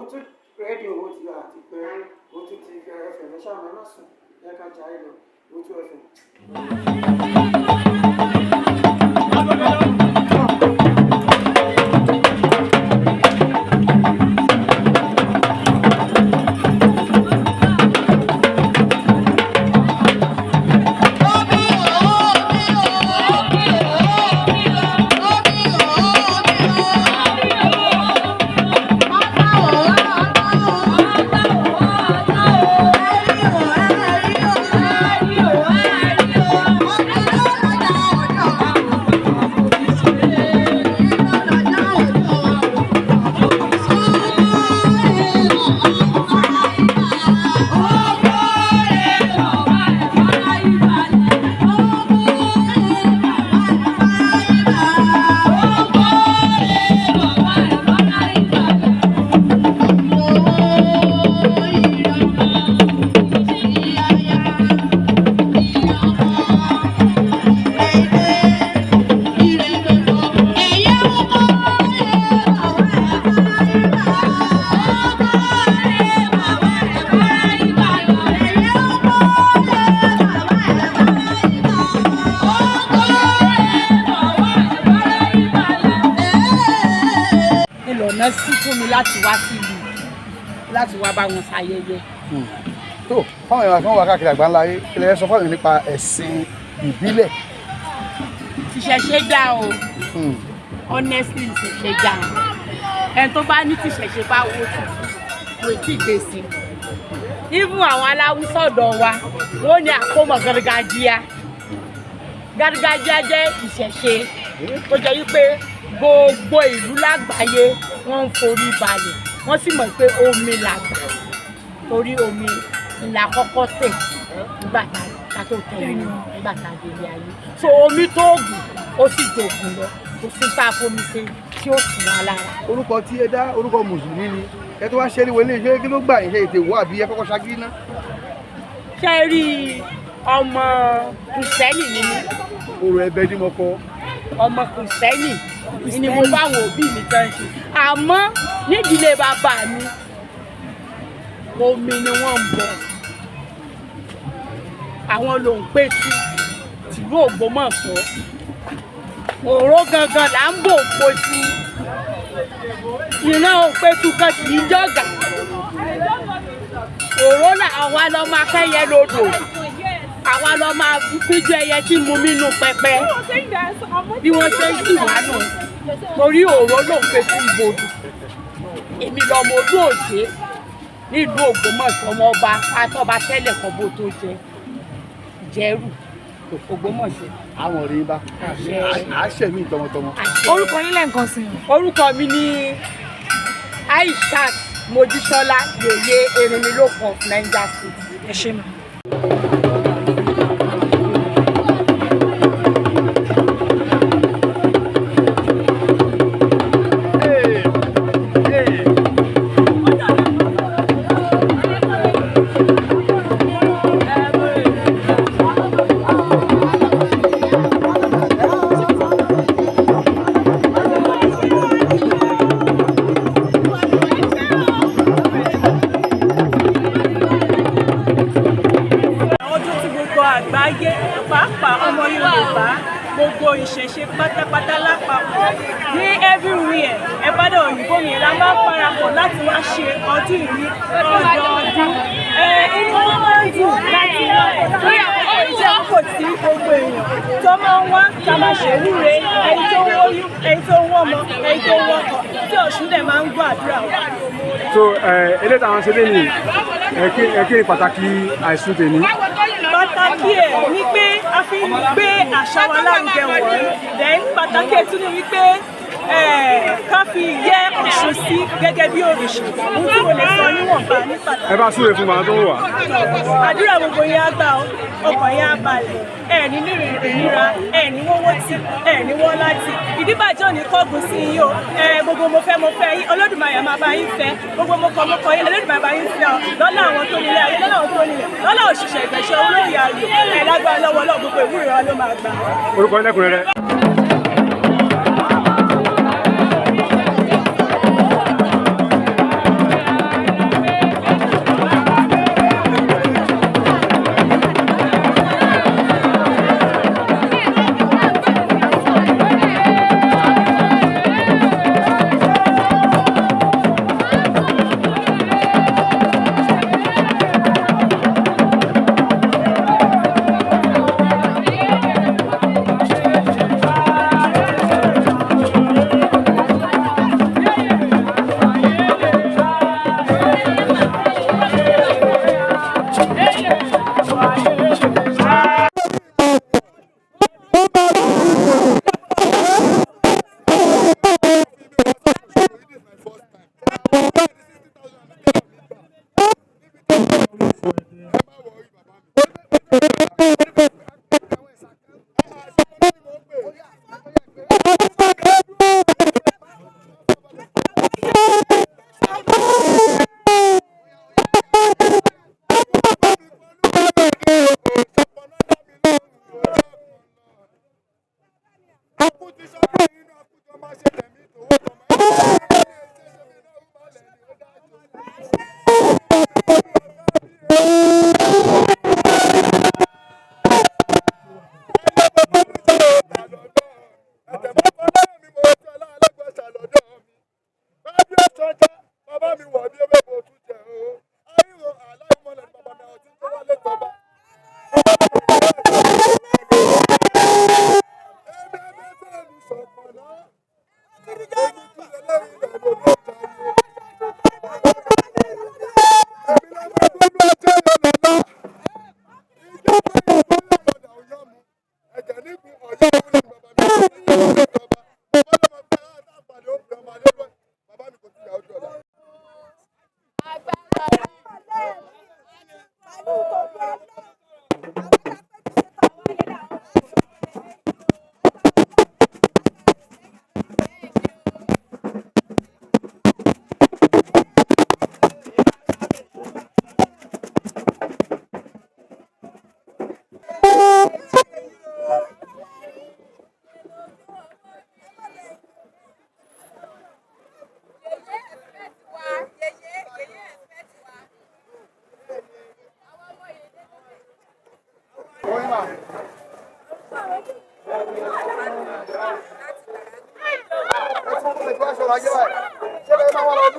òun tún rédíò owó ti yọ àti pé òun tún ti ẹfẹ̀ ní sáà máa sùn yẹ ká jà ìlọ òun tún ẹfẹ̀. sí fún mi láti wá sílùú láti wá bá wọn ṣayẹyẹ. tó fáwọn èèyàn kan wà káàkiri àgbáńlá ayé kí lè sọ fáwọn èèyàn nípa ẹ̀sìn ìbílẹ̀. Ìṣẹ̀ṣe dá o honestly ìṣẹ̀ṣe dá ẹni tó bá ní tìṣẹ̀ṣe bá wó tù kò tí ì dé sí i even àwọn aláwùsọ ọ̀dọ̀ wa wọ́n ní àkómọ gàdúgàdíà jẹ́ ìṣẹ̀ṣe tó jẹ́ wípé gbogbo ìlú lágbàáyé wọ́n ń forí balẹ̀ wọ́n sì mọ̀ pé omi làgbà torí omi ìlà kọ́kọ́ tẹ̀ nígbà tá tó tẹ̀ nígbà tá a délé ayé so omi tó gùn ó sì jògùn lọ kò sí tá a fomi ṣe tí ó sì wá lára. orúkọ tí ẹ dá orúkọ mùsùlùmí ni ẹ tó wá ṣe é wọlé iṣẹ́ kí ló gbà yín ṣe ètè wọ àbí ẹ kọ́kọ́ ṣagírí ná. ṣé rí ọmọ kìrìsìtẹ́nì ni mí. ọ̀rọ̀ ẹ̀bẹ̀ ni mo kọ. ọmọ kìrìsìtẹ́nì ni mo bá àwọn òbí mi tán ṣe àmọ́ nídìílé bàbá mi omi ni wọ́n ń bọ àwọn ló ń pẹ̀tù tìlú Ògbómọ̀ṣọ́ òró gangan là ń bò pọ̀tù ìran òpẹ̀tù kan kì í jọ̀gà òró là àwa lọ máa kẹ́yẹ lódò àwa lọ máa fíjú ẹyẹ tí mu nínú pẹpẹ bí wọ́n ṣe ń sì wá nù torí òró ló ń pẹ̀tù ìbòdù èmi lọmọ ojú òjé nílùú Ògbómọ̀ṣọ́ ọmọ ọba àtọba tẹ́lẹ̀ kan bó tó jẹ jẹrù Ògbómọ̀ṣọ́. àwọn ọ̀rẹ́ bá àṣẹ mi tọmọtọmọ. orúkọ yín lẹ́ǹkan sí i. orúkọ mi ni Aishat Mojísọ́lá yèyé erinmilókun of Niger State. ẹ ṣé ma. àgbáyé pàápàá ọmọ Yorùbá gbogbo ìṣẹ̀ṣe pátápátá lápapọ̀ ní everywhere ẹ̀bádà òyìnbó yẹn la máa ń parapọ̀ láti wá ṣe ọdún yìí ọdọọdún inú wọn máa ń dùn láti wá ní àkókò ìjẹ́ àkókò tí gbogbo èèyàn tó máa ń wá ká máa ṣèwúre ẹni tó wóyún ẹni tó wọ́mọ ẹni tó wọ́kọ̀ tí Ọ̀ṣun dẹ̀ máa ń gbọ́ àdúrà wa. so eléyìí táwọn ṣe lé ní kí ni pàtàkì àìsùn tèmi. pàtàkì ẹ̀ ni pé a fi ń gbé àṣà wa lárugẹ wọ̀nyí then pàtàkì ẹ̀ tún ni wípé ká fi yẹ Ọ̀ṣun sí gẹ́gẹ́ bí òrìṣà ohun tí mo lè sọ níwọ̀nba ní pàtàkì. ẹ bá súre fún wa tó ń wà. àdúrà gbogbo yẹn á gbà ó ọkàn yẹn á balẹ̀ ẹ̀ ní ìnira ẹ̀ ní wọ́wọ́ tì ẹ̀ ní wọ́n láti ìdíbàjẹ́ òní kọ́gùn sí yín o gbogbo mo fẹ́ yín Olódùmarè máa bá yín fẹ́ gbogbo mo kọ yín Olódùmarè bá yín fẹ́ ọ lọ́nà àwọn tó nílé ayé lọ́nà àwọn tó nílẹ̀ lọ́nà òṣìṣẹ́ ìgbẹ̀ṣẹ̀ olóyè ayò ẹ̀ lágbára lọ́wọ́ lọ́wọ́ gbogbo ìwúrẹ́ wa ló máa gbà. orúkọ ẹlẹ́kùnrin rẹ.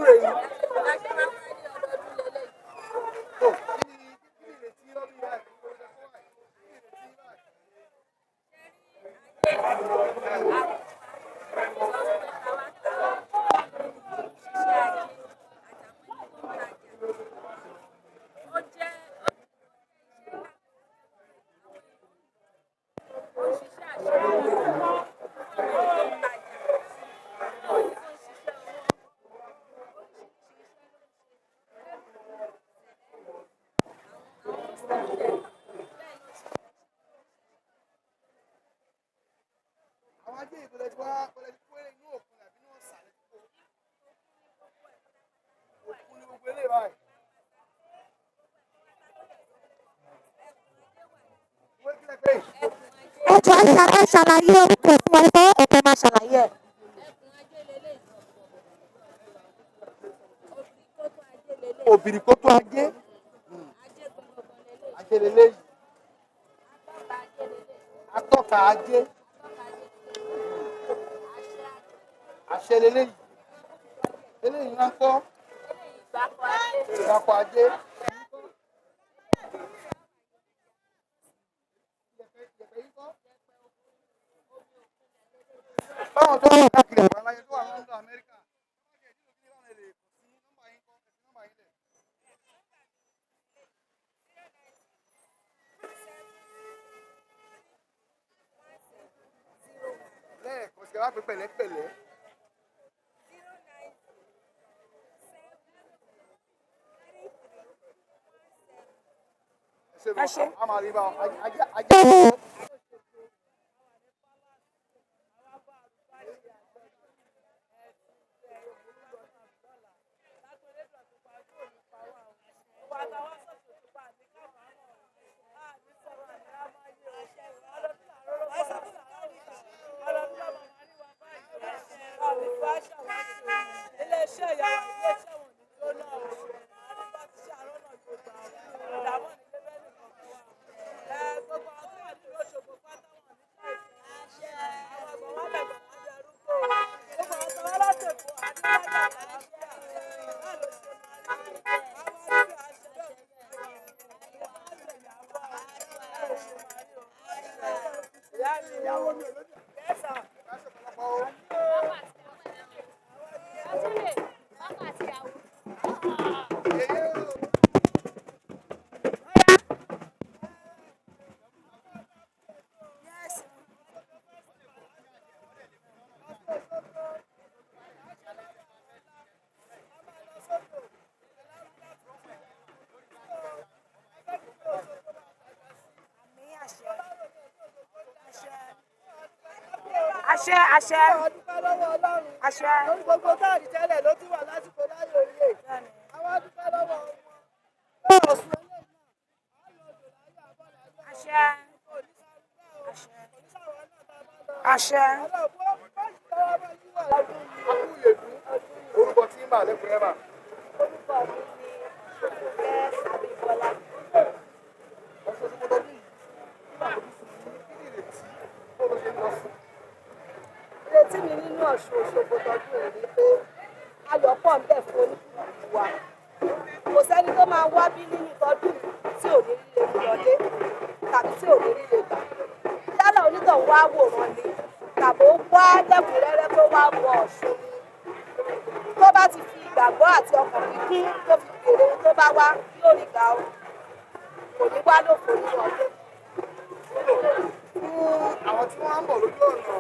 ọdọọdún rẹ̀ yìí. Tó kí ni ìrètí lọ́dún yìí láì fún ọjọ́ tó wà yìí? Kí ni ìrètí báyìí? Àwọn ajé ìpínlẹ̀ tí wọ́n kó inú òkun àbí inú ọ̀sà lẹ́kọ̀ọ́. Òkun ni gbogbo eléyìí báyìí. Wọ́n kílẹ̀ pé ẹ ṣàlàyé orúkọ fún ẹ pé ẹ̀kẹ́ máa ṣàlàyé ẹ̀. òbìrìkótó ajé. Ajé leléyìí. Atọ́ka ajé. Àṣẹ leléyìí. Eléyìí ń kọ́. Ìgbàpọ̀ ajé. Báwọn tó wà káàkiri àwọn aláyé tó wà London, Amẹ́ríkà. Lẹ́ẹ̀kan sí wá pé pẹ̀lẹ́pẹ̀lẹ́. Ẹ ṣe a máa rí bá ajá. Àṣẹ àṣẹ àṣẹ. Lórí gbogbo táàrí tẹ́lẹ̀ ló tún wà lásìkò láyé òye. Àwọn adúpẹ́ lọ́wọ́ wọn. Ọ̀sùn eléyìí náà, Àṣẹ àṣẹ. Orúkọ tí ń bà lẹ́kùnrin ẹ̀ bà. Orúkọ mi ni Olùkẹ́ Abímbọ́lá. Ọ̀sán tí mo lọ bí kí ni ìrètí bó ló ṣe ń lọ fún? Ìrètí mi nínú Ọ̀ṣun Òṣogbo tọdún yìí ni pé ayọ̀ pọ̀ ń bẹ fún oníkùnkùn wa. Kò sẹ́ni tó máa wá bí nínú tọdún tí ò ní líle mú lọlé tàbí tí ò ní líle gbà. Yálà onítọ̀hún wá wòran ni tàbí ó wá lẹ́kùnrẹ́rẹ́ tó wá bọ Ọ̀ṣun ni. Tó bá ti fi ìgbàgbọ́ àti ọkàn kíkún tó fi bèrè ohun tó bá wá yóò rí gbà ó. Kò ní wá lófo nínú ọdún. Fún àwọn tí wọ́n ń bọ̀ lójú ọ̀nà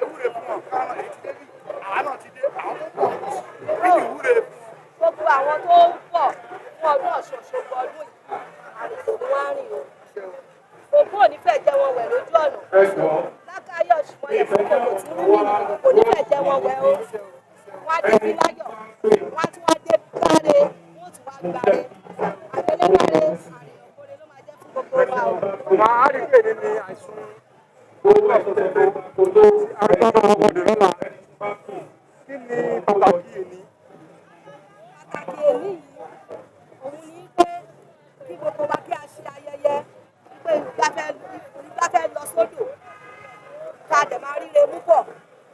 ewúre fún wọn káwọn èyí ti dé bí àwa náà ti dé àwọn tó pọ̀ kí ni ìwúre fún wọn? Gbogbo àwọn tó ń bọ̀ fún ọdún Ọ̀ṣun Òṣogbo ọdún yìí àrìnjò ni wọ́n á rìn o. Òkú ò ní fẹ́ jẹ́ wọn wẹ̀ lójú ọ̀nà. Lákàáyọ̀ ṣùgbọ́n yẹ fún kòkò tí rú mi kò ní fẹ́ jẹ́ wọn wẹ̀ o. Wọ́n á dé bí láyọ̀, wọ́n á tún wá dé gbáre, wọ́n tún wá gbáre. Àdélébáre àrìnòkore ló máa jẹ́ fún gbogbo wa o. Màá á rí pé ní àìsùn owó ẹ̀sọ̀tẹ̀tẹ̀ kò tó àríkàmọ́ ọmọdé lọ́la. Kí ni pàtàkì èní? Pàtàkì èní yìí, òun ni pé kí gbogbo wa kí a ṣe ayẹyẹ pé ìgbà fẹ́ lọ sódò ká dẹ̀ máa ríre mú bọ̀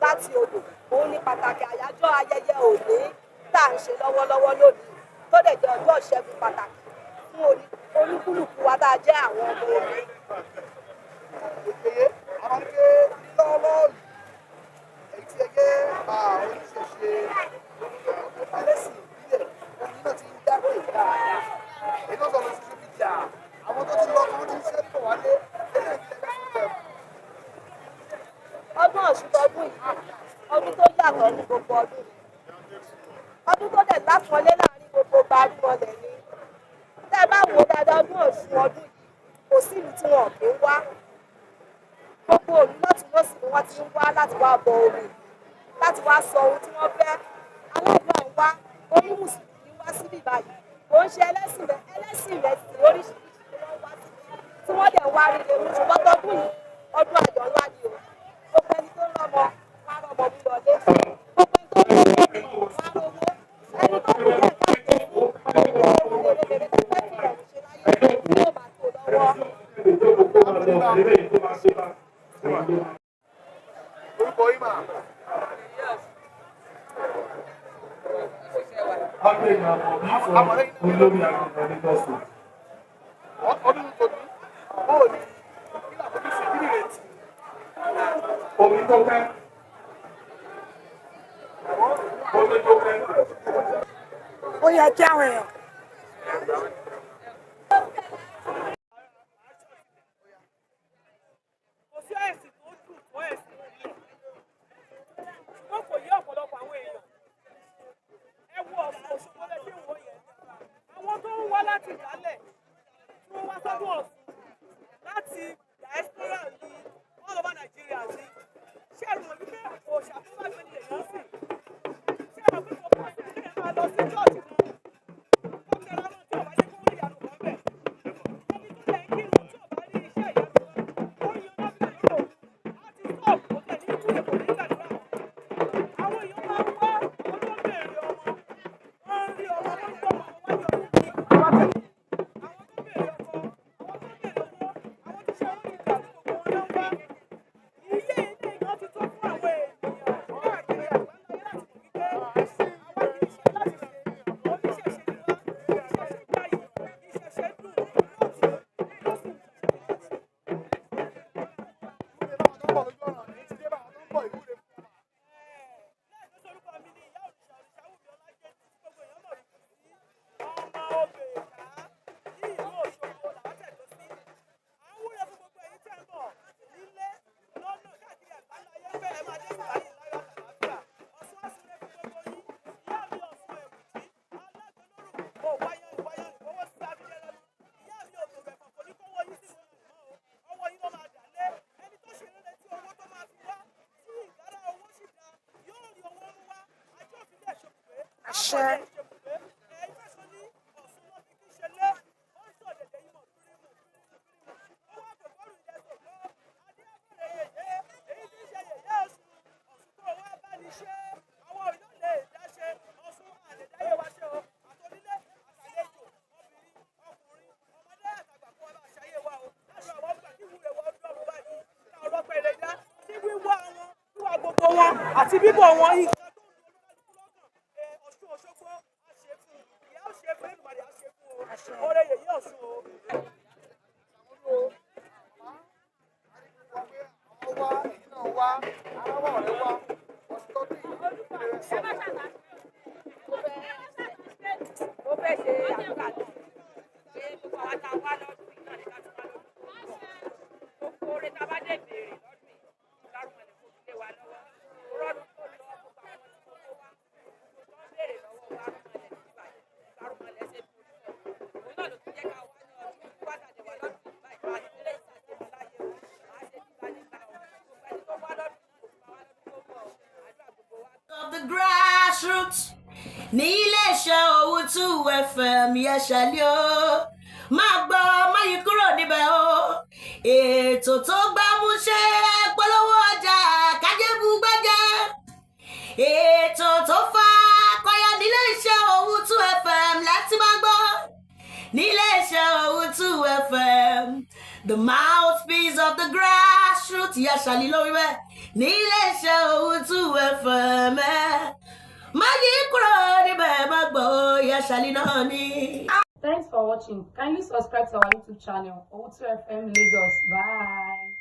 láti odò. Òun ni pàtàkì àyájọ́ ayẹyẹ òní tá à ń ṣe lọ́wọ́. lọ́wọ́lọ́wọ́ lónìí tó dẹ̀ jẹ́ ọjọ́ ìṣẹ́gun pàtàkì fún olúkúlùkù wa tá a jẹ́ àwọn ọmọ omi. àwọn pé lọ́wọ́lọ́wọ́ yìí èyí tí ẹ jẹ́ oníṣẹ̀ṣe ẹlẹ́sìn ìbílẹ̀ omi náà ti ń dágbé dáadáa èyí náà sọ̀rọ̀ social media àwọn tó ti lọ kí wọ́n ti ń ṣe pọ̀ wálé eléyìí ti lẹ́gbẹ̀ẹ́ fún them. ọdún Ọ̀ṣun tọdún yìí ọdún tó yàtọ̀ ní gbogbo ọdún ọdún tó dẹ̀ lápọ̀nlé láàrin gbogbo gbárùmọ̀lẹ̀ ni tẹ́ ẹ bá wo dáadáa ọdún Ọ̀ṣun ọdún yìí kò sí ìlú tí wọn kì í wá gbogbo òlú lọ́tún lọ́sì ni wọ́n ti ń wá láti wá bọ omi láti wá sọ ohun tí wọ́n fẹ́ aládùn àwọn wá oní mùsùlùmí wá síbí báyìí kò ń ṣe ẹlẹ́sìn rẹ̀ sí oríṣiríṣi tí wọ́n wá síbí tí wọ́n dẹ̀ wá rí ewu ṣùgbọ́n tọdún yìí ọdún ayọ̀ ńlá ni o gbogbo ẹni tó lọ́mọ wá rọmọ mú lọlé gbogbo ẹni tó lọ́mọ wá rówó ẹni tó kú lẹ̀ káàkiri gbogbo ohun mèremère tó fẹ́ fi ọ̀run ṣe láyé yóò máa tó lọ́wọ́. orúkọ yìí mà. ọdún tóbi bóò ní kí làbójú sí kí nìrètí. Omi tó fẹ́. Omi tó fẹ́. Ó yẹ kí àwọn èèyàn. Kò sí ẹ̀sìn tó dùn fún ẹ̀sìn ìbílẹ̀. Ṣùgbọ́n kò yé ọ̀pọ̀lọpọ̀ àwọn èèyàn. Ẹ wo Ọ̀ṣun Òṣogbo lẹ́sẹ̀ wò yẹn. Àwọn tó ń wá láti ìdálẹ̀ tí wọ́n wá sọ́dún Ọ̀ṣun láti diaspora ní all over Nigeria ní. Ṣé ẹ̀rù mọ̀ wípé òòṣà tó bá gbé ní èèyàn sìn? Ṣé ẹ̀rù pé kò pọ̀ sí ilé ẹ̀ máa lọ sí chọ́ọ̀chì kan? Ó kẹ́ra náà tí ò bá yẹ kó rí ìyanu kan bẹ̀. Ẹni tó lẹ̀ ń kírun tí ò bá rí iṣẹ́ ìyanu kan, ó yan lọ́bìnrin lóró. Á ti stop kò tẹ̀ ní ìtúlẹ̀ kò ní gbàdúrà. Àwọn èèyàn máa ń wá àwọn tó ń béèrè ọmọ. Wọ́n ń rí ọmọ tó ń gbọ́ ọmọ wájú ọdún yìí. Àwọn tó béèrè ọkọ, àwọn tó béèrè owó, àwọn tó ṣe orí ìgbà ní gbogbo wọn ló ń wá. Ilé ìgbà ti tó fún àwọn èèyàn káàkiri àgbáńlá láti mọ̀ wípé àwa kì í ṣe láti ṣe oníṣẹ̀ṣe ni wá, ìṣẹ̀ṣe gbayì, ìṣẹ̀ṣe dùn lọ́tún lọ́sùn. Lẹ́ẹ̀kan sórúkọ mi ni ìyá òrìṣà òrìṣà wùmí ọlájẹ́ tí gbogbo èèyàn mọ̀ wípé ọmọ Òbèká ní ìlú Òṣogbo làwọn tẹ̀dó sí. À ń wúre fún gbogbo èyí tẹ̀ ń bọ̀ nílé lọ́nà káàkiri àgbáńlá ayé pé ẹ máa dé ìbáyìí láyọ̀ àlàáfíà. Ọ̀ṣun àṣírí fún gbogbo yín. Ìyá mi Ọ̀ṣun Èwùjí, alágbèlórù, mo wáyán ìkówó sí abíyẹ lẹ́nu. Ìyá mi ògùn rẹ̀fọ̀ kò ní kówó yín sí ìwọ̀n mọ́ o. Ọwọ́ yín ló máa dà lé. Ẹni tó ṣe rere tí owó tó máa fi wá, tí ìgbára owó sì dá, yóò rí owó mú wá. Ajé òfin lè ṣokùnfé. Àṣẹ. Ṣokùnfé. Ìfẹ́sọ̀ ní Ọ̀ṣun wọn fi kí ṣe lé. Ó ń sọ dẹ̀dẹ̀ yìí mọ̀ túrímù. Ó wá kò gbọ́rù ilẹ̀ sògbó. Adé àbẹ̀rẹ̀ yèyé. Èyí tí ń ṣe yèyé Ọ̀ṣun. Ọ̀ṣun tó wá bá ní ṣe. Àwọn òyìnbó lè dá ṣe. Ọ̀ṣun àlèdáyé wa ṣe o. Àtọ́nílé, àtàlejò, obìnrin, ọkùnrin, ọmọdé àtàgbà kó wá bá ṣayé wa o. Láti àwọn ọgbà kí ìwúre wọn dọ̀rùn báyìí. Ká ọlọ́pẹ́ ilé dá. Ní wíwá wọn, wíwá gbogbo wọn, àti bíbọ̀ wọn yìí. Ọ̀ṣun Òṣogbo á ṣe fún un. Ìyá ó ṣe fún Èdùmàrè á ṣe fún o. Oore yèyé Ọ̀ṣun o. àwọn wá èyí náà wá aráwọ̀ rẹ̀ wá ọ̀sùn tó dín ìrẹ̀lẹ̀ sọ. Ó fẹ́ ṣe àdúrà náà. Ṣé gbogbo àwọn tá a wá lọ́dún yìí náà ní ká tún wá lọ́dún yìí? Gbogbo oore tá a bá dé béèrè lọ́dún yìí, Lárúmọlẹ̀ kò fi lé wa lọ́wọ́. Rọ́dún tó lọ gbogbo àwọn tí wọ́n kó wá. Gbogbo tó ń béèrè lọ́wọ́ Lárúmọlẹ̀ níbí báyìí. Lárúmọlẹ̀ ṣe fún un. Òun náà ló tún jẹ́ ká wá ní ọdún tó wá tàdé wa lọ́dún yìí báyìí. Máa ní ilé ìsàkóso láyé o. Máa ṣe nígbà nígbà o. Gbogbo ẹni tó wá lọ́dún yìí kò máa wá lọ́dún tó bọ̀ o. Àdúrà gbogbo wa. Of the grassroots ní iléeṣẹ́ Owutu FM yẹn ṣàlẹ́ o máa gbọ́ má yí kúrò níbẹ̀ o ètò tó gbámúṣé polówó ọjà kájébù gbẹ́jẹ́ ètò tó fa kọyọ níléeṣẹ́ Owutu FM láti máa gbọ́ níléeṣẹ́ Owutu FM the mouthpiece of the grassroots yẹn ṣàlẹ́ lórí bẹ́ẹ̀ níléeṣẹ́ Owutu FM má yí kúrò níbẹ̀ má gbọ́ ìyá ṣàlì náà ni. Thanks for watching. Kindly subscribe to our YouTube channel, Osun FM Lagos. Bye.